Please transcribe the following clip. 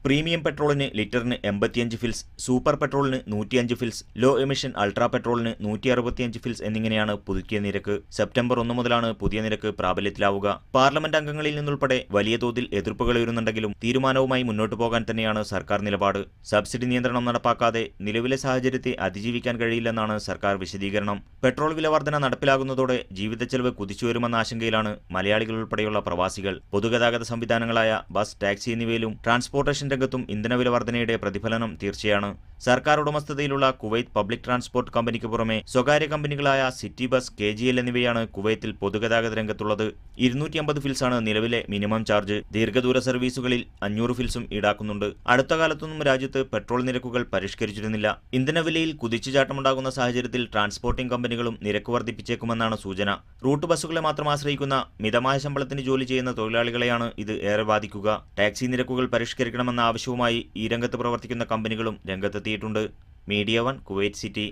Premium പെട്രോളിന് ലിറ്ററിന് 85 fils, super പെട്രോളിന് 105 ഫിൽസ്, ലോ എമിഷൻ അൾട്രാ പെട്രോളിന് 165 ഫിൽസ് എന്നിങ്ങനെയാണ് പുതുക്കിയ നിരക്ക്. സെപ്റ്റംബർ 1 മുതലാണ് പുതിയ നിരക്ക് പ്രാബല്യത്തിലാവുക. പാർലമെന്റ് അംഗങ്ങളിൽ നിന്നുൾപ്പെടെ വലിയ തോതിൽ എതിർപ്പുകൾ ഉയരുന്നുണ്ടെങ്കിലും തീരുമാനവുമായി മുന്നോട്ടു പോകാൻ തന്നെയാണ് സർക്കാർ നിലപാട്. സബ്സിഡി നിയന്ത്രണം നടപ്പാക്കാതെ നിലവിലെ സാഹചര്യത്തെ അതിജീവിക്കാൻ കഴിയില്ലെന്നാണ് സർക്കാർ വിശദീകരണം. പെട്രോൾ വില വർധന നടപ്പിലാകുന്നതോടെ ജീവിതച്ചെലവ് കുതിച്ചുവരുമെന്ന ആശങ്കയിലാണ് മലയാളികൾ ഉൾപ്പെടെയുള്ള പ്രവാസികൾ. പൊതുഗതാഗത സംവിധാനങ്ങളായ ബസ്, ടാക്സി എന്നിവയിലും ട്രാൻസ്പോർട്ടേഷൻ രംഗത്തും ഇന്ധനവില വർധനയുടെ പ്രതിഫലനം തീർച്ചയാണ്. സർക്കാർ ഉടമസ്ഥതയിലുള്ള കുവൈത്ത് പബ്ലിക് ട്രാൻസ്പോർട്ട് കമ്പനിക്ക് പുറമെ സ്വകാര്യ കമ്പനികളായ സിറ്റി ബസ്, KGL എന്നിവയാണ് കുവൈത്തിൽ പൊതുഗതാഗത രംഗത്തുള്ളത്. 250 ഫിൽസാണ് നിലവിലെ മിനിമം ചാർജ്. ദീർഘദൂര സർവീസുകളിൽ 500 ഫിൽസും ഈടാക്കുന്നുണ്ട്. അടുത്ത കാലത്തൊന്നും രാജ്യത്ത് പെട്രോൾ നിരക്കുകൾ പരിഷ്കരിച്ചിരുന്നില്ല. ഇന്ധനവിലയിൽ കുതിച്ചുചാട്ടമുണ്ടാകുന്ന സാഹചര്യത്തിൽ ട്രാൻസ്പോർട്ടിംഗ് കമ്പനികളും നിരക്ക് വർദ്ധിപ്പിച്ചേക്കുമെന്നാണ് സൂചന. റൂട്ട് ബസ്സുകളെ മാത്രം ആശ്രയിക്കുന്ന മിതമായ ശമ്പളത്തിന് ജോലി ചെയ്യുന്ന തൊഴിലാളികളെയാണ് ഇത് ഏറെ ബാധിക്കുക. ടാക്സി നിരക്കുകൾ പരിഷ്കരിക്കണമെന്ന ആവശ്യവുമായി ഈ രംഗത്ത് പ്രവർത്തിക്കുന്ന കമ്പനികളും രംഗത്തെത്തിയിട്ടുണ്ട്. Media 1 Kuwait city.